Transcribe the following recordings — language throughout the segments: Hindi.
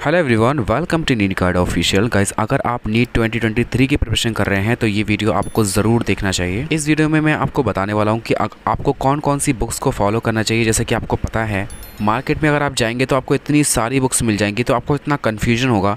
Hello everyone, welcome to NEET guide official. Guys, अगर आप नीट 2023 की प्रिपरेशन कर रहे हैं तो ये वीडियो आपको ज़रूर देखना चाहिए। इस वीडियो में मैं आपको बताने वाला हूँ कि आपको कौन कौन सी बुक्स को फॉलो करना चाहिए। जैसे कि आपको पता है, मार्केट में अगर आप जाएंगे तो आपको इतनी सारी बुक्स मिल जाएंगी, तो आपको इतना कन्फ्यूजन होगा।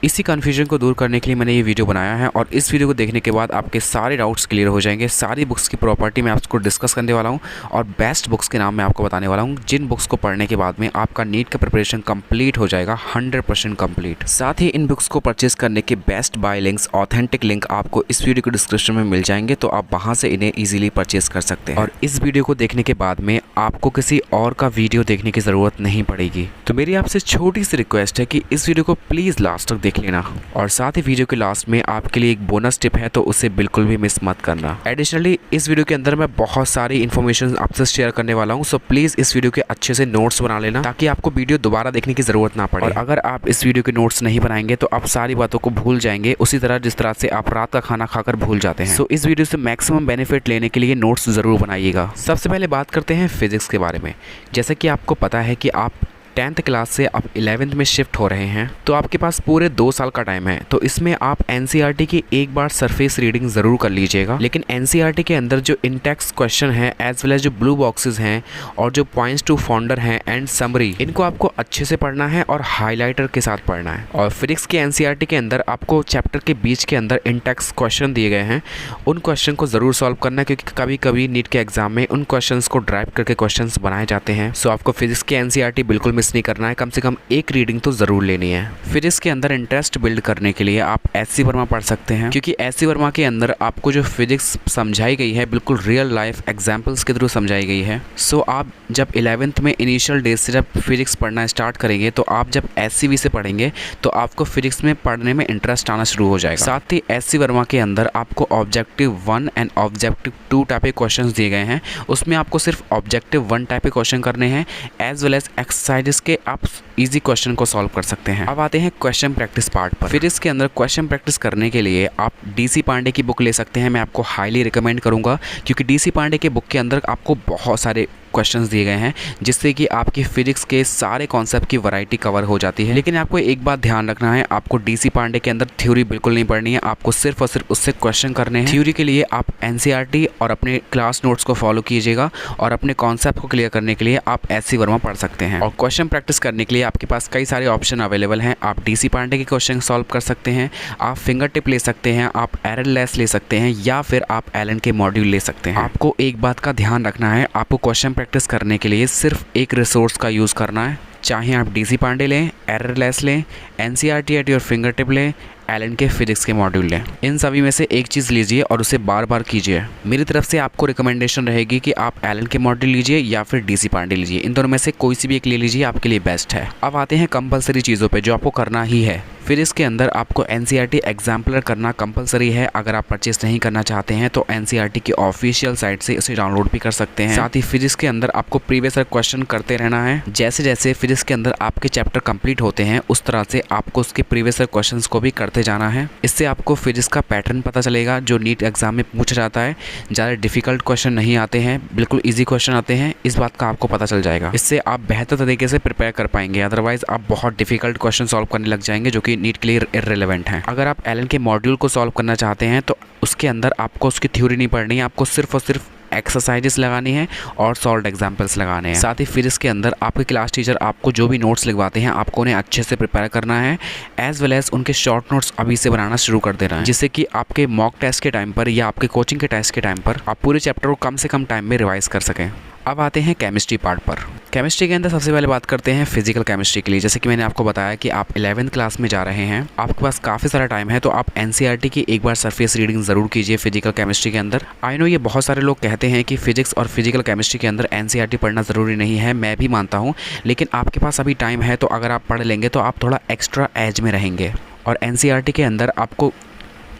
इसी कन्फ्यूजन को दूर करने के लिए मैंने ये वीडियो बनाया है, और इस वीडियो को देखने के बाद आपके सारे डाउट्स क्लियर हो जाएंगे। सारी बुक्स की प्रॉपर्टी मैं आपको डिस्कस करने वाला हूँ, और बेस्ट बुक्स के नाम मैं आपको बताने वाला हूँ, जिन बुक्स को पढ़ने के बाद में आपका नीट का प्रिपरेशन कंप्लीट हो जाएगा, 100% कंप्लीट। साथ ही इन बुक्स को परचेज करने के best bye links, authentic link आपको इस वीडियो के डिस्क्रिप्शन में मिल जाएंगे, तो आप वहाँ से इन्हें ईजिली परचेज कर सकते हैं। और इस वीडियो को देखने के बाद में आपको किसी और का वीडियो देखने की ज़रूरत नहीं पड़ेगी। तो मेरी आपसे छोटी सी रिक्वेस्ट है कि इस वीडियो को प्लीज़ लास्ट तक देख लेना, और साथ ही वीडियो के लास्ट में आपके लिए एक बोनस टिप है, तो उसे बिल्कुल भी मिस मत करना। एडिशनली इस वीडियो के अंदर मैं बहुत सारी इन्फॉर्मेशन आपसे शेयर करने वाला हूं, सो प्लीज़ इस वीडियो के अच्छे से नोट्स बना लेना, ताकि आपको वीडियो दोबारा देखने की ज़रूरत ना पड़े। और अगर आप इस वीडियो के नोट्स नहीं बनाएंगे तो आप सारी बातों को भूल जाएंगे, उसी तरह जिस तरह से आप रात का खाना खाकर भूल जाते हैं। सो इस वीडियो से मैक्सिमम बेनिफिट लेने के लिए नोट्स ज़रूर बनाइएगा। सबसे पहले बात करते हैं फिजिक्स के बारे में। जैसा कि आपको पता है कि आप 10th क्लास से आप 11th में शिफ्ट हो रहे हैं, तो आपके पास पूरे 2 साल का टाइम है। तो इसमें आप एनसीईआरटी की एक बार सरफेस रीडिंग ज़रूर कर लीजिएगा, लेकिन एनसीईआरटी के अंदर जो इंटेक्स्ट क्वेश्चन है, एज वेल एज जो ब्लू बॉक्सेस हैं, और जो पॉइंट्स टू फाउंडर हैं एंड समरी, इनको आपको अच्छे से पढ़ना है और हाईलाइटर के साथ पढ़ना है। और फिजिक्स के एनसीईआरटी के अंदर आपको चैप्टर के बीच के अंदर इंटेक्स्ट क्वेश्चन दिए गए हैं, उन क्वेश्चन को ज़रूर सॉल्व करना है, क्योंकि कभी कभी नीट के एग्जाम में उन क्वेश्चन को ड्राइव करके क्वेश्चन बनाए जाते हैं। सो आपको फिजिक्स के एनसीईआरटी बिल्कुल मिस नहीं करना है, कम से कम एक रीडिंग तो ज़रूर लेनी है। फिजिक्स के अंदर इंटरेस्ट बिल्ड करने के लिए आप एससी वर्मा पढ़ सकते हैं, क्योंकि एससी वर्मा के अंदर आपको जो फिजिक्स समझाई गई है बिल्कुल रियल लाइफ एग्जाम्पल्स के थ्रू समझाई गई है। सो आप जब 11th में इनिशियल डेज से जब फिजिक्स पढ़ना स्टार्ट करेंगे, तो आप जब एससीवी से पढ़ेंगे तो आपको फिजिक्स में पढ़ने में इंटरेस्ट आना शुरू हो जाएगा। साथ ही एससी वर्मा के अंदर आपको ऑब्जेक्टिव 1 एंड ऑब्जेक्टिव 2 टाइप के क्वेश्चन दिए गए हैं। उसमें आपको सिर्फ ऑब्जेक्टिव 1 टाइप के क्वेश्चन करने हैं, एज वेल एज एक्सरसाइजेस के आप इजी क्वेश्चन को सॉल्व कर सकते हैं। अब आते हैं क्वेश्चन प्रैक्टिस पार्ट पर। फिजिक्स के अंदर क्वेश्चन प्रैक्टिस करने के लिए आप डीसी पांडे की बुक ले सकते हैं। मैं आपको हाईली रिकमेंड करूंगा, क्योंकि डीसी पांडे के बुक के अंदर आपको बहुत सारे क्वेश्चंस दिए गए हैं, जिससे कि आपकी फिजिक्स के सारे कॉन्सेप्ट की वैरायटी कवर हो जाती है। लेकिन आपको एक बात ध्यान रखना है, आपको डीसी पांडे के अंदर थ्योरी बिल्कुल नहीं पढ़नी है, आपको सिर्फ और सिर्फ उससे क्वेश्चन करने हैं। थ्योरी के लिए आप एनसीईआरटी और अपने क्लास नोट्स को फॉलो कीजिएगा, और अपने कॉन्सेप्ट को क्लियर करने के लिए आप एससी वर्मा पढ़ सकते हैं। और क्वेश्चन प्रैक्टिस करने के लिए आपके पास कई सारे ऑप्शन अवेलेबल हैं। आप डीसी पांडे के क्वेश्चन सॉल्व कर सकते हैं, आप फिंगर टिप ले सकते हैं, आप एरर लेस ले सकते हैं, या फिर आप एलन के मॉड्यूल ले सकते हैं। आपको एक बात का ध्यान रखना है, आपको क्वेश्चन प्रैक्टिस करने के लिए सिर्फ एक रिसोर्स का यूज़ करना है। चाहे आप डीसी पांडे लें, एरर लेस लें, NCERT at your finger tip लें, एलन के फिजिक्स के मॉड्यूल लें, इन सभी में से एक चीज़ लीजिए और उसे बार बार कीजिए। मेरी तरफ से आपको रिकमेंडेशन रहेगी कि आप एलन के मॉड्यूल लीजिए या फिर डीसी पांडे लीजिए। इन दोनों में से कोई सी भी एक ले लीजिए, आपके लिए बेस्ट है। अब आते हैं कंपलसरी चीज़ों पे जो आपको करना ही है। फिजिक्स के अंदर आपको एनसीईआरटी एग्जाम्पलर करना कंपलसरी है। अगर आप परचेस नहीं करना चाहते हैं तो एनसीईआरटी की ऑफिशियल साइट से उसे डाउनलोड भी कर सकते हैं। साथ ही फिजिक्स के अंदर आपको प्रीवियस क्वेश्चन करते रहना है। जैसे जैसे फिजिक्स के अंदर आपके चैप्टर कंप्लीट होते हैं, उस तरह से आपको उसके प्रीवियस क्वेश्चन को भी करते जाना है। इससे आपको फिजिक्स का पैटर्न पता चलेगा जो नीट एग्जाम में पूछा जाता है। ज़्यादा डिफिकल्ट क्वेश्चन नहीं आते हैं, बिल्कुल ईजी क्वेश्चन आते हैं, इस बात का आपको पता चल जाएगा। इससे आप बेहतर तरीके से प्रिपेयर कर पाएंगे। अदरवाइज आप बहुत डिफिकल्ट क्वेश्चन सॉल्व करने लग जाएंगे, जो कि नीट के लिए इररिलेवेंट हैं। अगर आप एलन के मॉड्यूल को सॉल्व करना चाहते हैं तो उसके अंदर आपको उसकी थ्योरी नहीं पढ़नी है, आपको सिर्फ और सिर्फ एक्सरसाइजेस लगानी है और सॉल्व एग्जाम्पल्स लगाने हैं। साथ ही फिजिक्स के अंदर आपके क्लास टीचर आपको जो भी नोट्स लिखवाते हैं, आपको उन्हें अच्छे से प्रिपेयर करना है, एज वेल एज उनके शॉर्ट नोट्स अभी से बनाना शुरू कर देना है, जिससे कि आपके मॉक टेस्ट के टाइम पर या आपके कोचिंग के टेस्ट के टाइम पर आप पूरे चैप्टर को कम से कम टाइम में रिवाइज कर सकें। अब आते हैं केमिस्ट्री पार्ट पर। केमिस्ट्री के अंदर सबसे पहले बात करते हैं फिजिकल केमिस्ट्री के लिए। जैसे कि मैंने आपको बताया कि आप 11th क्लास में जा रहे हैं, आपके पास काफ़ी सारा टाइम है, तो आप एनसीईआरटी की एक बार सरफेस रीडिंग ज़रूर कीजिए फिजिकल केमिस्ट्री के अंदर। आई नो ये बहुत सारे लोग कहते हैं कि फिजिक्स और फिजिकल केमिस्ट्री के अंदर एनसीईआरटी पढ़ना ज़रूरी नहीं है, मैं भी मानता हूँ, लेकिन आपके पास अभी टाइम है, तो अगर आप पढ़ लेंगे तो आप थोड़ा एक्स्ट्रा एज में रहेंगे। और एनसीईआरटी के अंदर आपको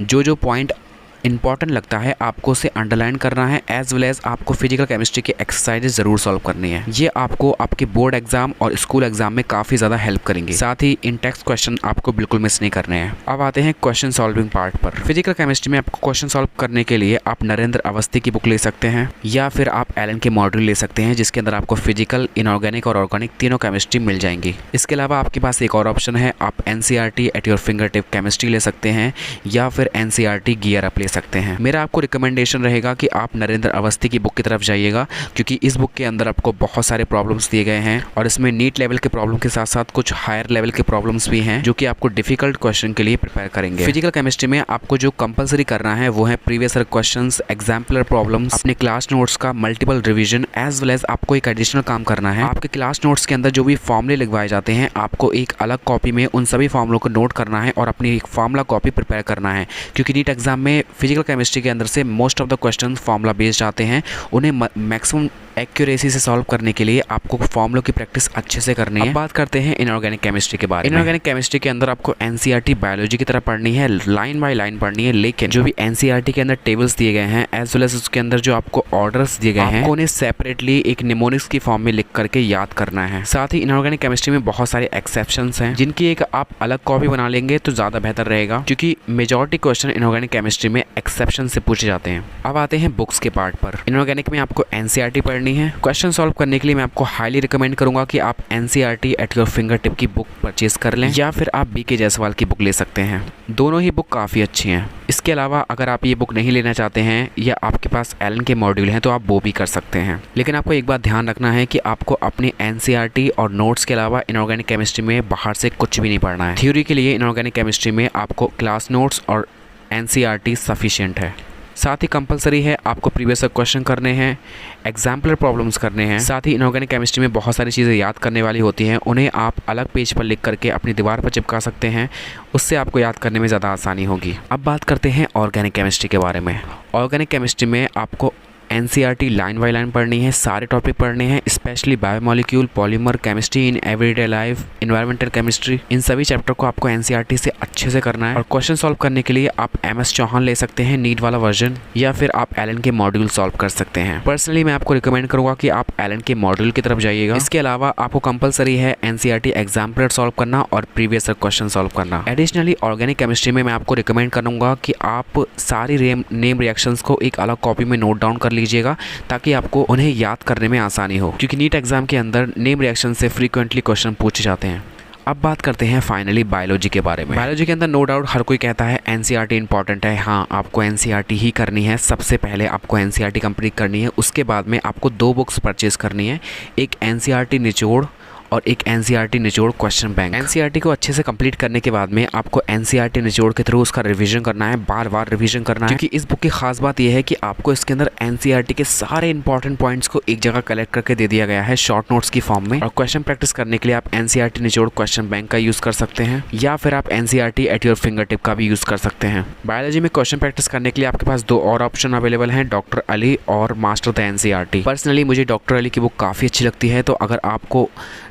जो पॉइंट इंपॉर्टेंट लगता है आपको उसे अंडरलाइन करना है, एज वेल एज आपको फिजिकल केमिस्ट्री की एक्सरसाइजेज जरूर सॉल्व करनी है। ये आपको आपके बोर्ड एग्जाम और स्कूल एग्जाम में काफी ज्यादा हेल्प करेंगे। साथ ही इन टेक्स्ट क्वेश्चन आपको बिल्कुल मिस नहीं करने हैं। अब आते हैं क्वेश्चन सॉल्विंग पार्ट पर। फिजिकल केमिस्ट्री में आपको क्वेश्चन सॉल्व करने के लिए आप नरेंद्र अवस्थी की बुक ले सकते हैं या फिर आप एलन के मॉड्यूल ले सकते हैं, जिसके अंदर आपको फिजिकल, इनऑर्गेनिक और ऑर्गेनिक तीनों केमिस्ट्री मिल जाएंगी। इसके अलावा आपके पास एक और ऑप्शन है, आप NCERT at your finger tip chemistry ले सकते हैं या फिर एनसीईआरटी गियर अप ले सकते हैं। मेरा आपको रिकमेंडेशन रहेगा कि आप नरेंद्र अवस्थी की बुक की तरफ जाइएगा, क्योंकि इस बुक के अंदर आपको बहुत सारे प्रॉब्लम्स दिए गए हैं और इसमें नीट लेवल के प्रॉब्लम के साथ साथ कुछ हायर लेवल के प्रॉब्लम्स भी हैं जो कि आपको डिफिकल्ट क्वेश्चन के लिए प्रिपेयर करेंगे। फिजिकल केमिस्ट्री में आपको जो कंपलसरी करना है वो है previous year questions, exemplar problems, अपने क्लास नोट्स का multiple revision, as well as आपको एक एडिशनल काम करना है। आपके क्लास नोट्स के अंदर जो भी फॉर्मूले लिखवाए जाते हैं, आपको एक अलग कॉपी में उन सभी फॉर्मूलों को नोट करना है और अपनी एक फॉर्मूला कॉपी प्रिपेयर करना है, क्योंकि नीट एग्जाम में फिजिकल केमिस्ट्री के अंदर से most of the question formula based आते हैं। उन्हें मैक्सिमम एक्यूरेसी से सॉल्व करने के लिए आपको फॉर्मूलों की प्रैक्टिस अच्छे से करनी है। अब बात करते हैं इनऑर्गेनिक केमिस्ट्री के बारे में। इनऑर्गेनिक केमिस्ट्री के अंदर आपको एनसीईआरटी बायोलॉजी की तरह पढ़नी है, लाइन बाय लाइन पढ़नी है, लेकिन जो भी एनसीईआरटी के अंदर टेबल्स दिए गए हैं एज वेल एज उसके अंदर जो आपको ऑर्डर्स दिए गए हैं, आपको उन्हें सेपरेटली एक निमोनिक्स की फॉर्म में लिख करके याद करना है। साथ ही इनऑर्गेनिक केमिस्ट्री में बहुत सारे एक्सेप्शंस हैं, जिनकी एक आप अलग कॉपी बना लेंगे तो ज़्यादा बेहतर रहेगा, क्योंकि मेजॉरिटी क्वेश्चन इनऑर्गेनिक केमिस्ट्री में एक्सेप्शन से पूछे जाते हैं। अब आते हैं बुक्स के पार्ट पर। इनऑर्गेनिक में आपको एनसीईआरटी पढ़नी है। क्वेश्चन सॉल्व करने के लिए मैं आपको हाईली रिकमेंड करूंगा कि आप NCERT at your finger tip की बुक परचेज कर लें या फिर आप बीके जायसवाल की बुक ले सकते हैं। दोनों ही बुक काफ़ी अच्छी हैं। इसके अलावा अगर आप ये बुक नहीं लेना चाहते हैं या आपके पास एलन के मॉड्यूल हैं तो आप वो भी कर सकते हैं, लेकिन आपको एक बात ध्यान रखना है कि आपको अपनी एनसीईआरटी और नोट्स के अलावा इनऑर्गेनिक केमिस्ट्री में बाहर से कुछ भी नहीं पढ़ना है। थ्योरी के लिए इनऑर्गेनिक केमिस्ट्री में आपको क्लास नोट्स और एनसीईआरटी सफिशिएंट है। साथ ही कंपलसरी है आपको प्रीवियस ईयर क्वेश्चन करने हैं, एग्जाम्पलर प्रॉब्लम्स करने हैं। साथ ही इनऑर्गेनिक केमिस्ट्री में बहुत सारी चीज़ें याद करने वाली होती हैं, उन्हें आप अलग पेज पर लिख करके अपनी दीवार पर चिपका सकते हैं, उससे आपको याद करने में ज़्यादा आसानी होगी। अब बात करते हैं ऑर्गेनिक केमिस्ट्री के बारे में। ऑर्गेनिक केमिस्ट्री में आपको एनसीईआरटी लाइन बाय लाइन पढ़नी है, सारे टॉपिक पढ़ने हैं, specially biomolecule, polymer chemistry in everyday life, environmental chemistry. इन सभी चैप्टर को आपको एनसीईआरटी से अच्छे से करना है। और क्वेश्चन सॉल्व करने के लिए आप एमएस चौहान ले सकते हैं, नीट वाला वर्जन, या फिर आप एलन के मॉड्यूल सॉल्व कर सकते हैं। पर्सनली मैं आपको रिकमेंड करूंगा कि आप एलन के मॉड्यूल की तरफ जाइएगा। इसके अलावा आपको कंपलसरी है एनसीईआरटी एग्जाम्पलर सॉल्व करना और प्रीवियस ईयर क्वेश्चन सॉल्व करना। एडिशनली ऑर्गेनिक केमिस्ट्री में मैं आपको रिकमेंड करूंगा कि आप सारी नेम रिएक्शंस को एक अलग कॉपी में नोट डाउन कर लीजिएगा, ताकि आपको उन्हें याद करने में आसानी हो, क्योंकि नीट एग्जाम के अंदर नेम रिएक्शन से फ्रीक्वेंटली क्वेश्चन पूछे जाते हैं। अब बात करते हैं फाइनली बायोलॉजी के बारे में। बायोलॉजी के अंदर नो डाउट हर कोई कहता है एनसीईआरटी इंपॉर्टेंट है। हाँ, आपको एनसीईआरटी ही करनी है। सबसे पहले आपको एनसीईआरटी कंप्लीट करनी है, उसके बाद में आपको 2 बुक्स परचेज करनी है, एक एनसीईआरटी निचोड़ और एक एनसीईआरटी निचोड़ क्वेश्चन बैंक। एनसीईआरटी को अच्छे से कंप्लीट करने के बाद में आपको एनसीईआरटी निचोड़ के थ्रू उसका रिवीजन करना है, बार बार रिवीजन करना है, क्योंकि इस बुक की खास बात यह है कि आपको इसके अंदर एनसीईआरटी के सारे इंपॉर्टेंट पॉइंट्स को एक जगह कलेक्ट करके दे दिया गया है शॉर्ट नोट्स की फॉर्म में। और क्वेश्चन प्रैक्टिस करने के लिए आप एनसीईआरटी निचोड़ क्वेश्चन बैंक का यूज कर सकते हैं या फिर आप NCERT at your finger tip का भी यूज कर सकते हैं। बायोलॉजी में क्वेश्चन प्रैक्टिस करने के लिए आपके पास 2 और ऑप्शन अवेलेबल हैं, डॉक्टर अली और मास्टर द एनसीईआरटी। पर्सनली मुझे डॉक्टर अली की बुक काफ़ी अच्छी लगती है, तो अगर आपको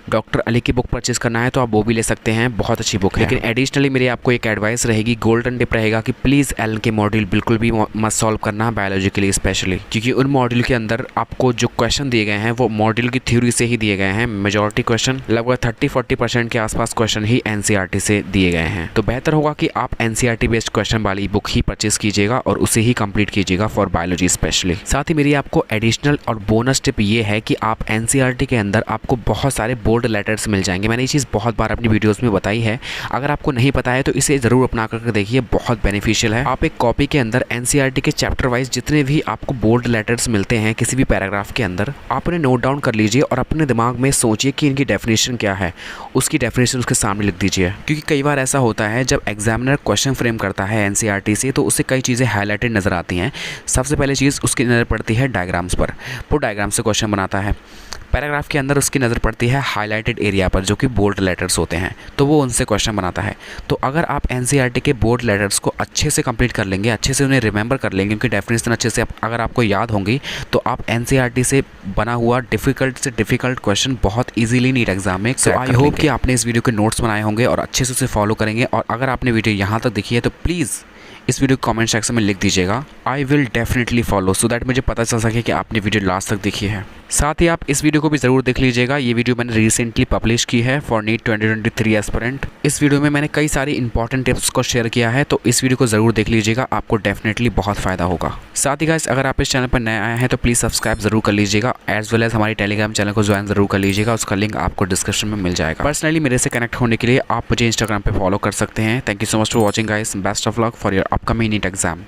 डॉक्टर अली की बुक परचेज करना है तो आप वो भी ले सकते हैं, बहुत अच्छी बुक है। लेकिन एडिशनली मेरी आपको एक एडवाइस रहेगी, गोल्डन टिप रहेगा कि प्लीज़ एलन के मॉड्यूल बिल्कुल भी मत सॉल्व करना बायोलॉजी के लिए स्पेशली, क्योंकि उन मॉड्यूल के अंदर आपको जो क्वेश्चन दिए गए हैं वो मॉड्यूल की थ्योरी से ही दिए गए हैं। मेजॉरिटी क्वेश्चन लगभग 30-40% के आसपास क्वेश्चन ही एनसीईआरटी से दिए गए हैं। तो बेहतर होगा कि आप एनसीईआरटी बेस्ड क्वेश्चन वाली बुक ही परचेज कीजिएगा और उसे ही कंप्लीट कीजिएगा फॉर बायोलॉजी स्पेशली। साथ ही मेरी आपको एडिशनल और बोनस टिप ये है कि आप एनसीईआरटी के अंदर आपको बहुत सारे बोर्ड लेटर्स मिल जाएंगे। मैंने ये चीज़ बहुत बार अपनी वीडियोस में बताई है, अगर आपको नहीं पता है तो इसे ज़रूर अपना करके देखिए, बहुत बेनिफिशियल है। आप एक कॉपी के अंदर एनसीईआरटी के चैप्टर वाइज जितने भी आपको बोर्ड लेटर्स मिलते हैं किसी भी पैराग्राफ के अंदर, आप उन्हें नोट डाउन कर लीजिए और अपने दिमाग में सोचिए कि इनकी डेफिनेशन क्या है, उसकी डेफिनेशन उसके सामने लिख दीजिए। क्योंकि कई बार ऐसा होता है जब एग्जामिनर क्वेश्चन फ्रेम करता है एनसीईआरटी से तो उससे कई चीज़ें हाईलाइटेड नज़र आती हैं। सबसे पहले चीज़ उसकी नज़र पड़ती है डायग्राम्स पर, वो डायग्राम से क्वेश्चन बनाता है। पैराग्राफ के अंदर उसकी नज़र पड़ती है हाईलाइटेड एरिया पर, जो कि बोल्ड लेटर्स होते हैं, तो वो उनसे क्वेश्चन बनाता है। तो अगर आप एनसीईआरटी के बोर्ड लेटर्स को अच्छे से कंप्लीट कर लेंगे, अच्छे से उन्हें रिमेंबर कर लेंगे, उनकी डेफिनेशन अच्छे से अगर आपको याद होंगी, तो आप एनसीईआरटी से बना हुआ डिफ़िकल्ट से डिफ़िकल्ट क्वेश्चन बहुत ईजिली नीट एग्जाम में क्रैक कर लेंगे। आई होप कि आपने इस वीडियो के नोट्स बनाए होंगे और अच्छे से उसे फॉलो करेंगे। और अगर आपने वीडियो यहाँ तक देखी है तो प्लीज़ इस वीडियो को कमेंट सेक्शन में लिख दीजिएगा, I will definitely follow, so that मुझे पता चल सके कि आपने वीडियो लास्ट तक देखी है। साथ ही आप इस वीडियो को भी ज़रूर देख लीजिएगा। ये वीडियो मैंने रिसेंटली पब्लिश की है फॉर नीट 2023 एस्पिरेंट। इस वीडियो में मैंने कई सारी इंपॉर्टेंट टिप्स को शेयर किया है, तो इस वीडियो को ज़रूर देख लीजिएगा, आपको डेफिनेटली बहुत फ़ायदा होगा। साथ ही गाइस, अगर आप इस चैनल पर नए आए हैं तो प्लीज़ सब्सक्राइब जरूर कर लीजिएगा, एज वेल एज हमारी टेलीग्राम चैनल को ज्वाइन जरूर कर लीजिएगा। उसका लिंक आपको डिस्क्रिप्शन में मिल जाएगा। पर्सनली मेरे से कनेक्ट होने के लिए आप मुझे इंस्टाग्राम पर फॉलो कर सकते हैं। Thank you so much for watching guys. Best of luck for your upcoming NEET exam.